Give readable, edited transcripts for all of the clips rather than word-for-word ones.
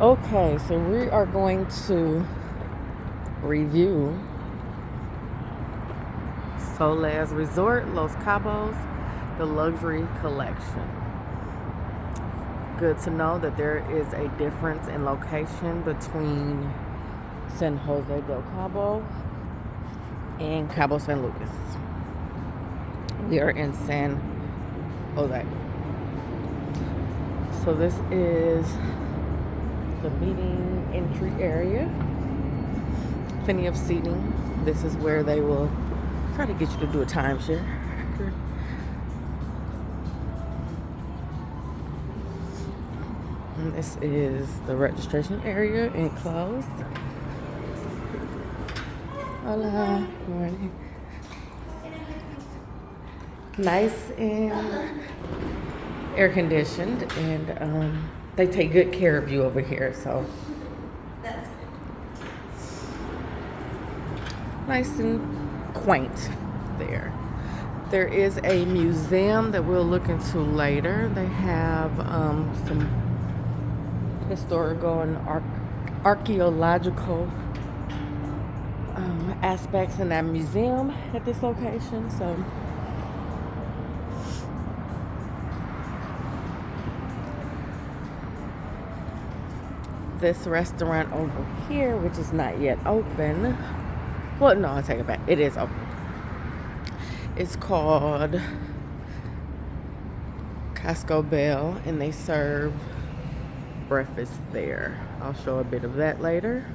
Okay, so we are going to review Solaz Resort, Los Cabos, the luxury collection. Good to know that there is a difference in location between San Jose del Cabo and Cabo San Lucas. We are in San Jose. So this is the meeting entry area. Plenty of seating. This is where they will try to get you to do a timeshare. And this is the registration area enclosed. Hola, morning. Nice and air conditioned, and they take good care of you over here, so that's nice and quaint there. There is a museum that we'll look into later. They have some historical and archaeological aspects in that museum at this location, so this restaurant over here, which is not yet open. Well, no, I take it back. It is open. It's called Casco Bell, and they serve breakfast there. I'll show a bit of that later.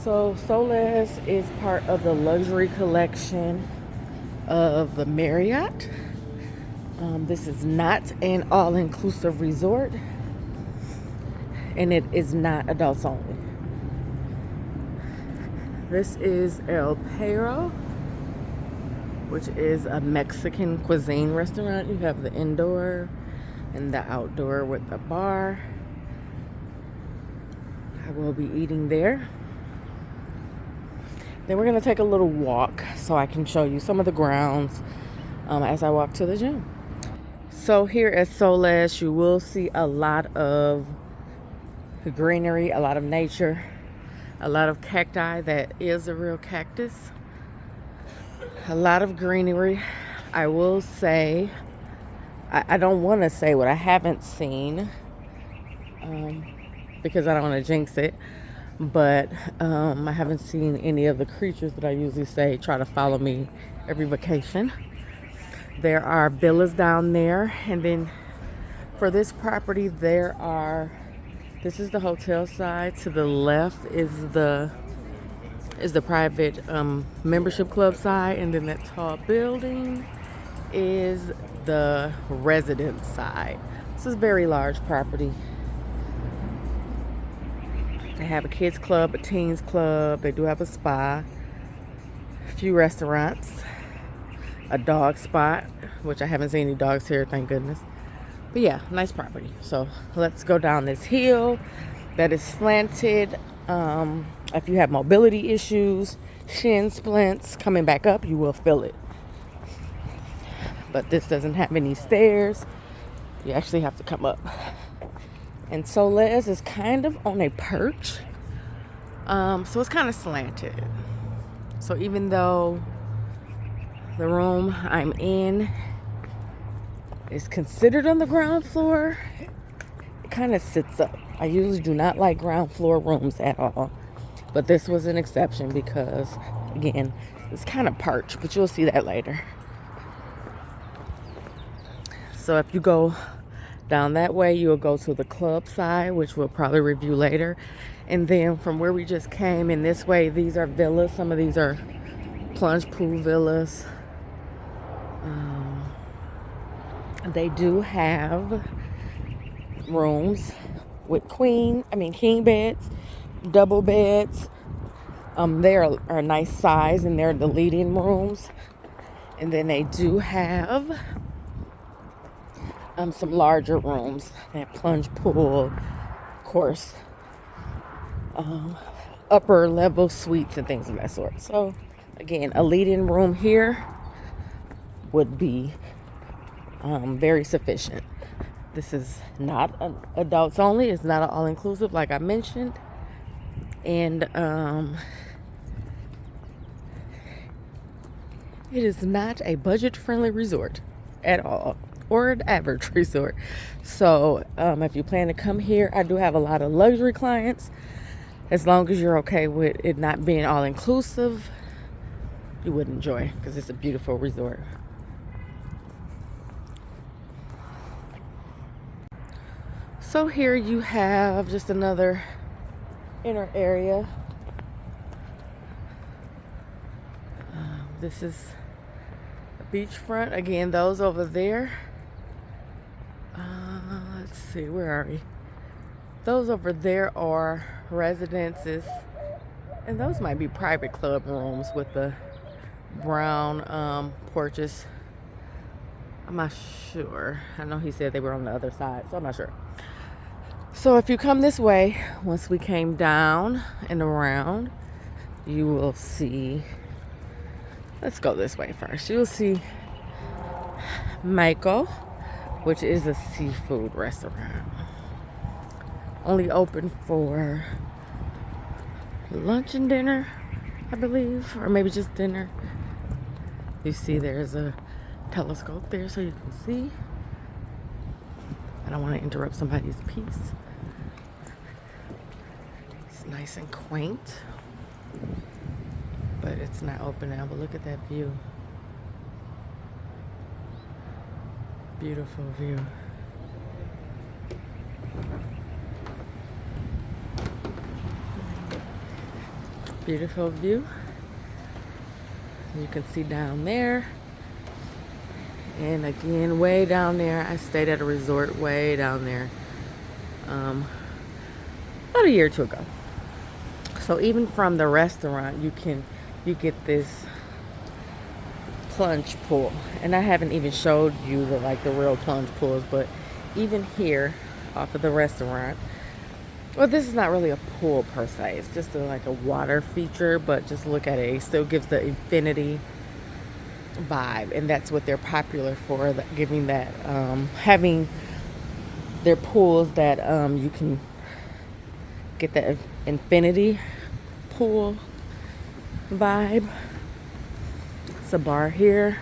So Solaz is part of the luxury collection of the Marriott. This is not an all-inclusive resort, and it is not adults only. This is El Perro, which is a Mexican cuisine restaurant. You have the indoor and the outdoor with the bar. I will be eating there. Then we're going to take a little walk so I can show you some of the grounds as I walk to the gym. So here at Solaz, you will see a lot of greenery, a lot of nature, a lot of cacti that is a real cactus, a lot of greenery. I will say, I don't want to say what I haven't seen because I don't want to jinx it, but I haven't seen any of the creatures that I usually say try to follow me every vacation. There are villas down there, and then for this property this is the hotel side. To the left is the private membership club side, and then that tall building is the residence side. This is a very large property. They have a kids club, a teens club. They do have a spa, a few restaurants, a dog spot, which I haven't seen any dogs here, thank goodness. But yeah, nice property. So let's go down this hill that is slanted. If you have mobility issues, shin splints, coming back up, you will feel it. But this doesn't have any stairs. You actually have to come up. And Solaz is kind of on a perch. So it's kind of slanted. So even though the room I'm in is considered on the ground floor, it kind of sits up. I usually do not like ground floor rooms at all, but this was an exception because, again, it's kind of perched, but you'll see that later. So if you go down that way, you'll go to the club side, which we'll probably review later. And then from where we just came in this way, these are villas. Some of these are plunge pool villas. They do have rooms with king beds, double beds. They are a nice size, and they're the lead-in rooms. And then they do have some larger rooms. They have plunge pool, of course, upper level suites and things of that sort. So again, a lead-in room here would be very sufficient. This is not adults only. It's not an all-inclusive like I mentioned. And it is not a budget-friendly resort at all, or an average resort. So if you plan to come here, I do have a lot of luxury clients. As long as you're okay with it not being all-inclusive, you would enjoy, because it's a beautiful resort. So here you have just another inner area. This is a beachfront. Again, those over there. Let's see, where are we? Those over there are residences, and those might be private club rooms with the brown porches. I'm not sure. I know he said they were on the other side, so I'm not sure. So if you come this way, once we came down and around, you will see, let's go this way first. You'll see Michael, which is a seafood restaurant. Only open for lunch and dinner, I believe, or maybe just dinner. You see there's a telescope there so you can see. I don't want to interrupt somebody's peace. It's nice and quaint, but it's not open now. But look at that view. Beautiful view. Beautiful view. You can see down there. And again, way down there, I stayed at a resort way down there about a year or two ago. So even from the restaurant, you get this plunge pool. And I haven't even showed you the real plunge pools, but even here off of the restaurant, well, this is not really a pool per se. It's just like a water feature, but just look at it. It still gives the infinity vibe, and that's what they're popular for, giving that having their pools that you can get that infinity pool vibe. It's a bar here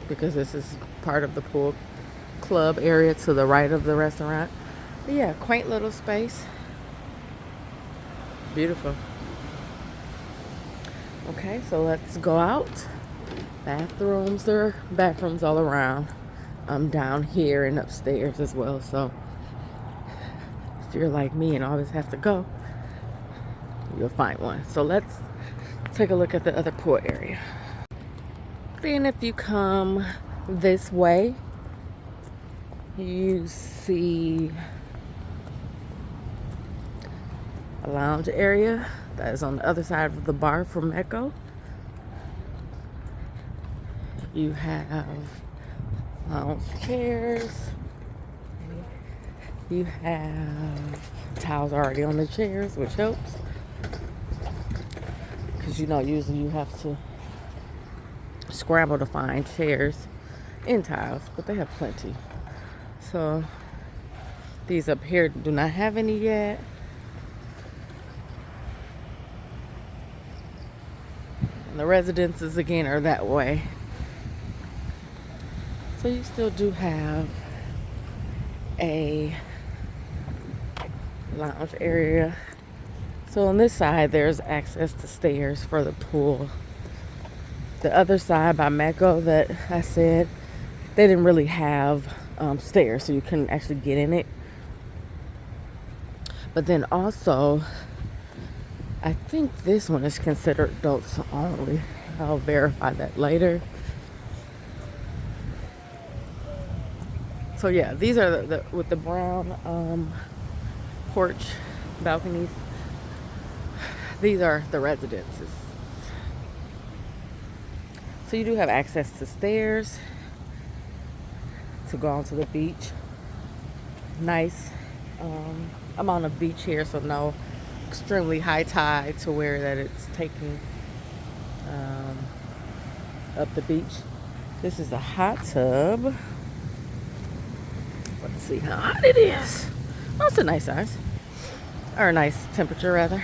because this is part of the pool club area to the right of the restaurant. But yeah, quaint little space. Beautiful. Okay, so let's go out. Bathrooms, there are bathrooms all around. I'm down here and upstairs as well. So if you're like me and always have to go, you'll find one. So let's take a look at the other pool area. Then if you come this way, you see a lounge area that is on the other side of the bar from Echo. You have lounge chairs. You have towels already on the chairs, which helps. Because usually you have to scramble to find chairs and towels, but they have plenty. So these up here do not have any yet. And the residences again are that way. So you still do have a lounge area. So on this side there's access to stairs for the pool. The other side by Mecco that I said, they didn't really have stairs, so you couldn't actually get in it. But then also, I think this one is considered adults only. I'll verify that later. So yeah, these are the with the brown porch balconies. These are the residences. So you do have access to stairs to go onto the beach. Nice amount of beach here, so no extremely high tide to where that it's taking up the beach. This is a hot tub. Let's see how hot it is. Oh, it's a nice size. Or a nice temperature, rather.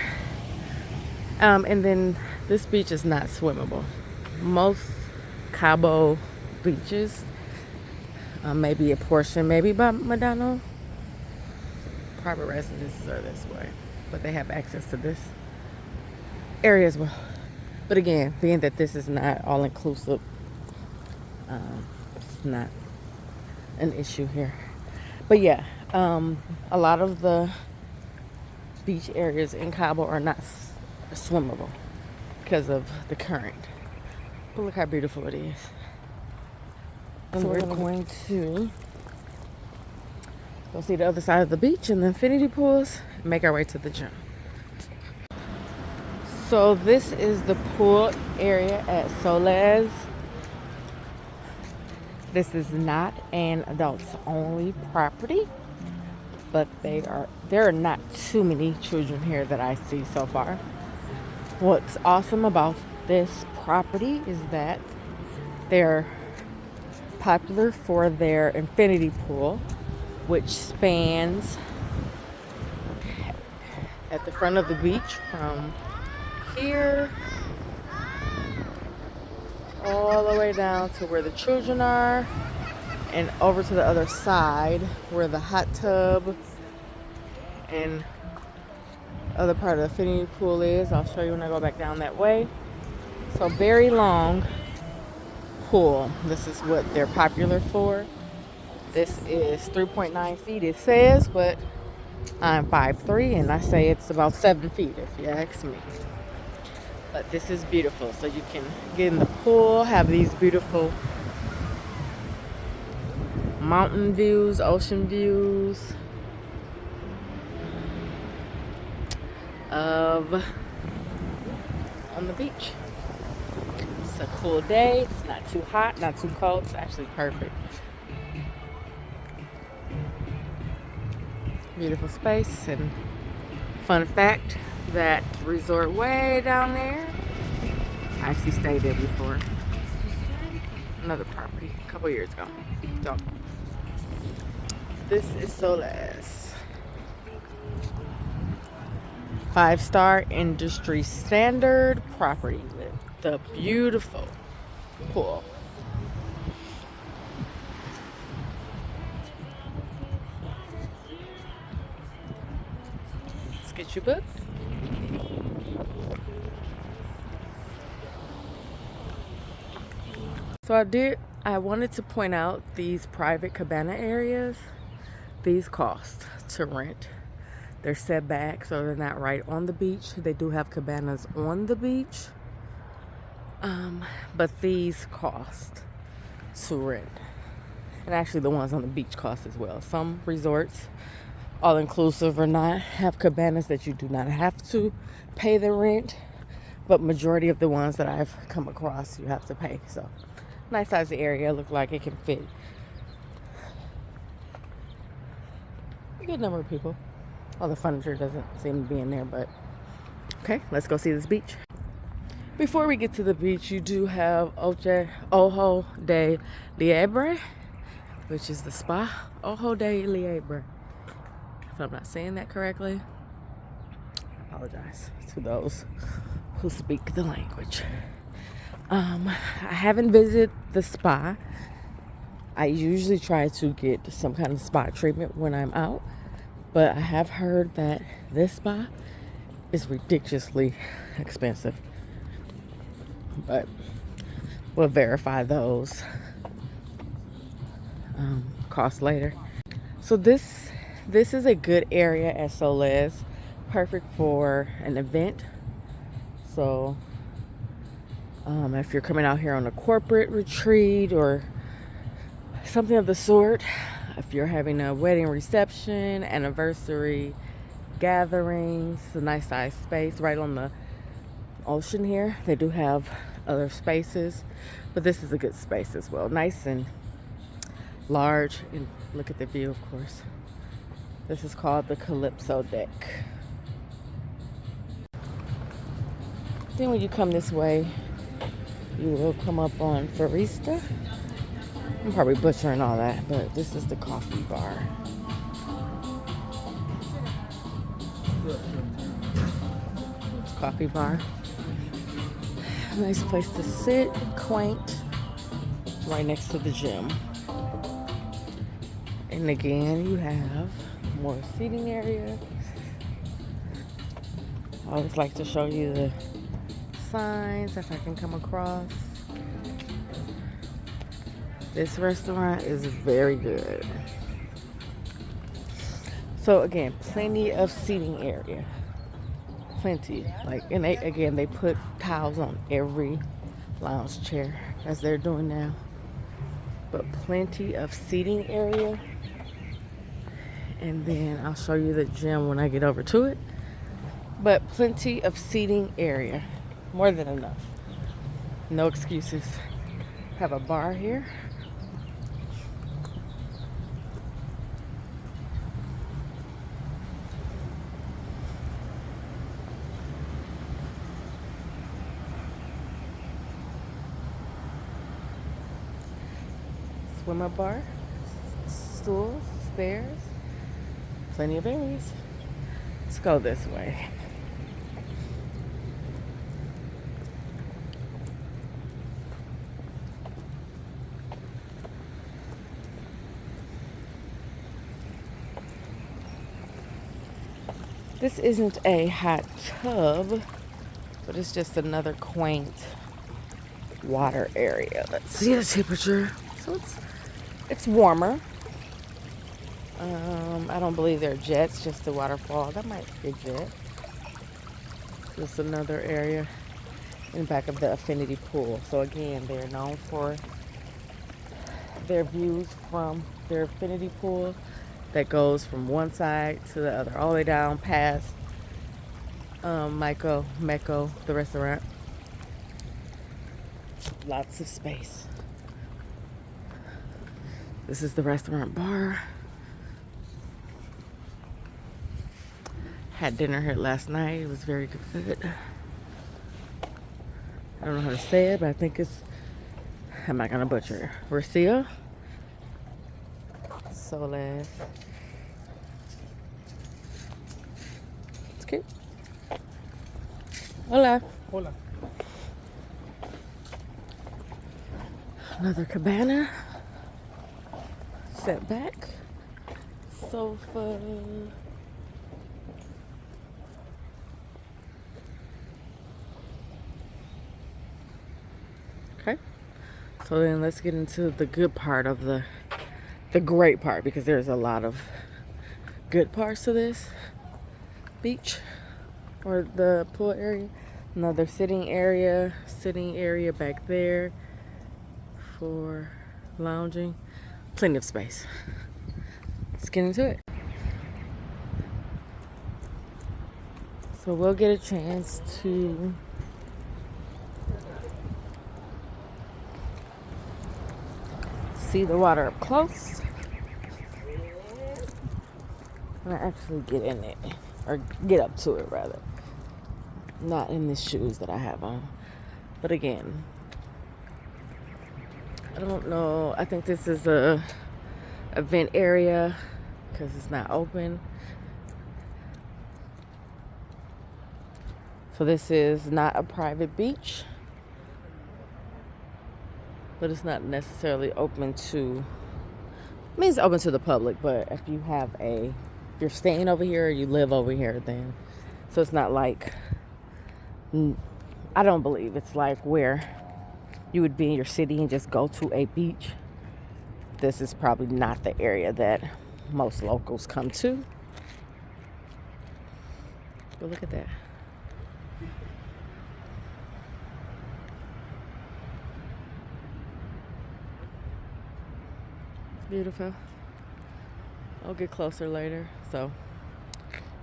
And then this beach is not swimmable. Most Cabo beaches, maybe a portion, maybe by Medano, private residences are this way. But they have access to this area as well. But again, being that this is not all-inclusive, it's not an issue here. But yeah, a lot of the beach areas in Cabo are not swimmable because of the current. But look how beautiful it is. So we're going to go see the other side of the beach and the infinity pools and make our way to the gym. So this is the pool area at Solaz. This is not an adults only property, but there are not too many children here that I see so far. What's awesome about this property is that they're popular for their infinity pool, which spans at the front of the beach from here all the way down to where the children are and over to the other side where the hot tub and other part of the infinity pool is. I'll show you when I go back down that way. So very long pool. This is what they're popular for. This is 3.9 feet it says, but I'm 5'3" and I say it's about 7 feet if you ask me. But this is beautiful. So you can get in the pool, have these beautiful mountain views, ocean views of on the beach. It's a cool day. It's not too hot, not too cold. It's actually perfect. Beautiful space. And fun fact, that resort way down there, I actually stayed there before. Another property a couple years ago. So this is Solaz. 5-star industry standard property with the beautiful pool. Let's get you booked. So I wanted to point out these private cabana areas. These cost to rent. They're set back, so they're not right on the beach. They do have cabanas on the beach. But these cost to rent. And actually the ones on the beach cost as well. Some resorts, all inclusive or not, have cabanas that you do not have to pay the rent. But majority of the ones that I've come across, you have to pay. So nice size area, look like it can fit a good number of people. All the furniture doesn't seem to be in there, but okay, let's go see this beach. Before we get to the beach, you do have Ojo de Liebre, which is the spa. Ojo de Liebre. If I'm not saying that correctly, I apologize to those who speak the language. I haven't visited the spa. I usually try to get some kind of spa treatment when I'm out, but I have heard that this spa is ridiculously expensive. But we'll verify those costs later. So this is a good area at Solaz, perfect for an event. So if you're coming out here on a corporate retreat or something of the sort, if you're having a wedding reception, anniversary gatherings, a nice size space right on the ocean here. They do have other spaces, but this is a good space as well. Nice and large, and look at the view, of course. This is called the Calypso Deck. Then when you come this way, you will come up on Foresta. I'm probably butchering all that, but this is the coffee bar. Coffee bar. Nice place to sit, quaint, right next to the gym. And again, you have more seating area. I always like to show you the signs if I can come across. This restaurant is very good. So again, plenty of seating area. Plenty. Like, and they put towels on every lounge chair as they're doing now. But plenty of seating area. And then I'll show you the gym when I get over to it. But plenty of seating area. More than enough. No excuses. Have a bar here. Swimmer bar. Stools. Stairs. Plenty of areas. Let's go this way. This isn't a hot tub, but it's just another quaint water area. Let's see the temperature. So it's warmer. I don't believe they're jets, just the waterfall. That might be a jet. Just another area in back of the affinity pool. So again, they're known for their views from their affinity pool that goes from one side to the other, all the way down past Meko, the restaurant. Lots of space. This is the restaurant bar. Had dinner here last night. It was very good. I don't know how to say it, but I think it's, I'm not gonna butcher it. Rocio. Solaz. It's cute. Hola. Hola. Another cabana. Set back. Sofa. Okay. So then let's get into the good part of the great part, because there's a lot of good parts to this beach or the pool area. Another sitting area back there for lounging. Plenty of space. Let's get into it. So we'll get a chance to see the water up close. And actually get in it, or get up to it rather. Not in the shoes that I have on. But again, I don't know. I think this is a event area because it's not open. So this is not a private beach, but it's not necessarily open to, I mean, it's open to the public, but if you have if you're staying over here or you live over here, then, so it's not like, I don't believe it's like where you would be in your city and just go to a beach. This is probably not the area that most locals come to. But look at that. It's beautiful. I'll get closer later. So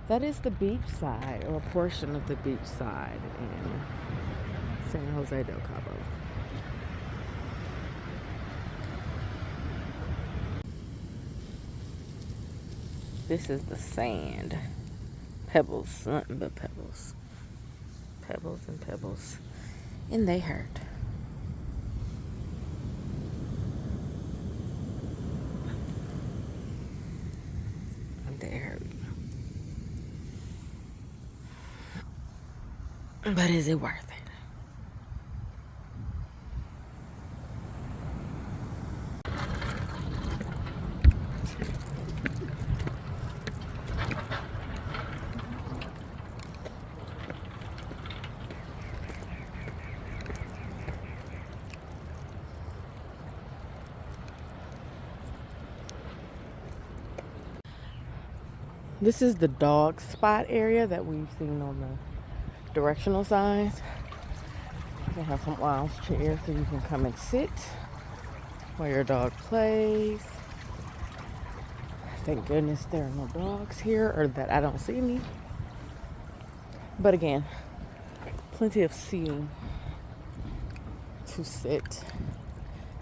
that is the beach side, or a portion of the beach side in San Jose del Cabo. This is the sand. Pebbles, nothing but pebbles. Pebbles and pebbles. And they hurt. there. But is it worth it? This is the dog spot area that we've seen on the directional signs. They have some lounge chairs so you can come and sit while your dog plays. Thank goodness there are no dogs here, or that I don't see any. But again, plenty of seating to sit,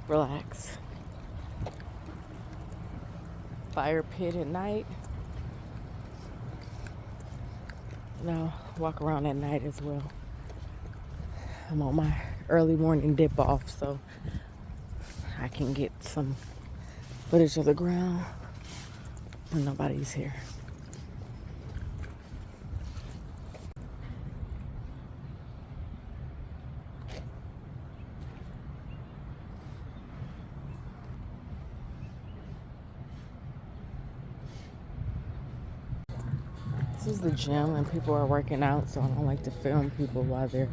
relax. Fire pit at night. Now walk around at night as well. I'm on my early morning dip off, so I can get some footage of the ground when nobody's here. This is the gym, and people are working out, so I don't like to film people while they're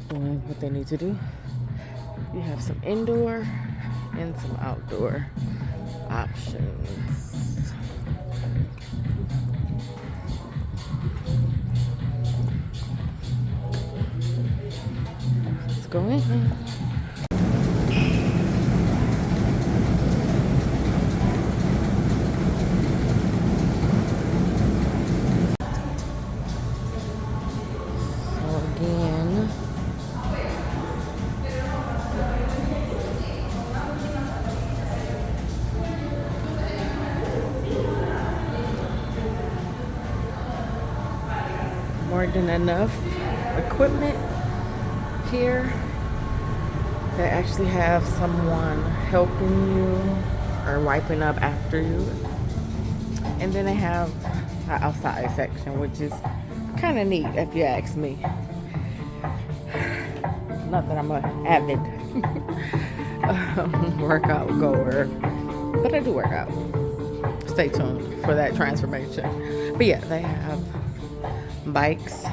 doing what they need to do. You have some indoor and some outdoor options. Let's go in. More than enough equipment here. They actually have someone helping you or wiping up after you. And then they have an outside section, which is kind of neat if you ask me. Not that I'm an avid workout goer, but I do work out. Stay tuned for that transformation. But yeah, they have bikes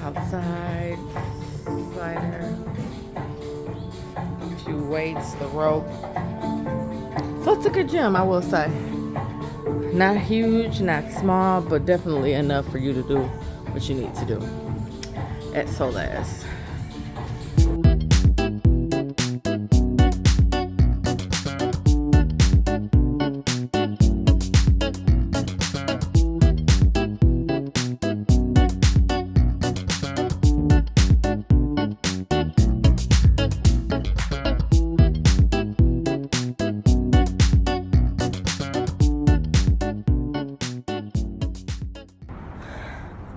outside, slider, a few weights, the rope. So it's a good gym, I will say. Not huge, not small, but definitely enough for you to do what you need to do at Solaz.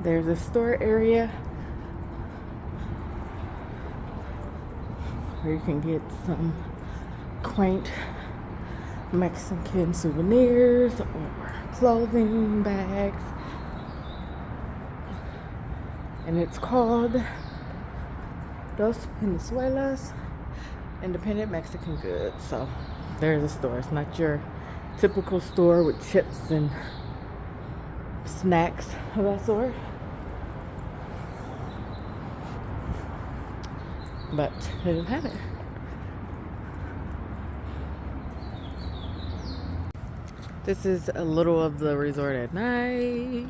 There's a store area where you can get some quaint Mexican souvenirs or clothing, bags. And it's called Dos Venezuelas Independent Mexican Goods. So there's a store. It's not your typical store with chips and snacks of that sort. But they don't have it. This is a little of the resort at night.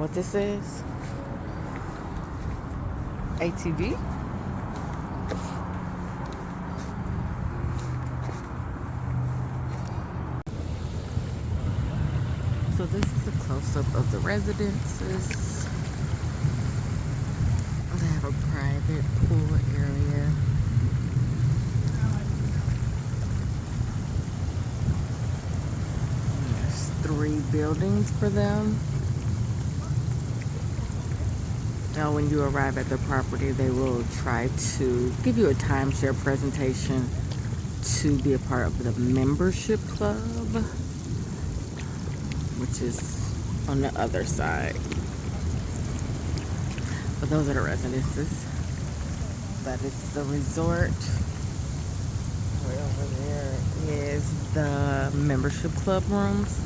what this is. ATV. So this is a close-up of the residences. They have a private pool area. There's 3 buildings for them. Now when you arrive at the property, they will try to give you a timeshare presentation to be a part of the membership club, which is on the other side. But those are the residences. That is the resort. Right over there is the membership club rooms.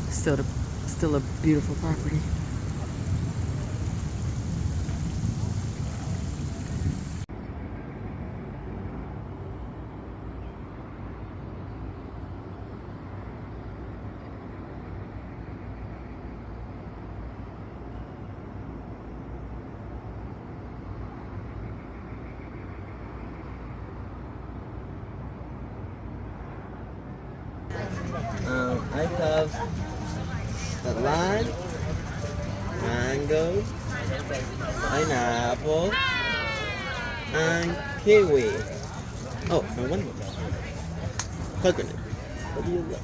Still a beautiful property. I have the lime, mango, pineapple, and kiwi. Oh, and one more. Coconut. What do you like?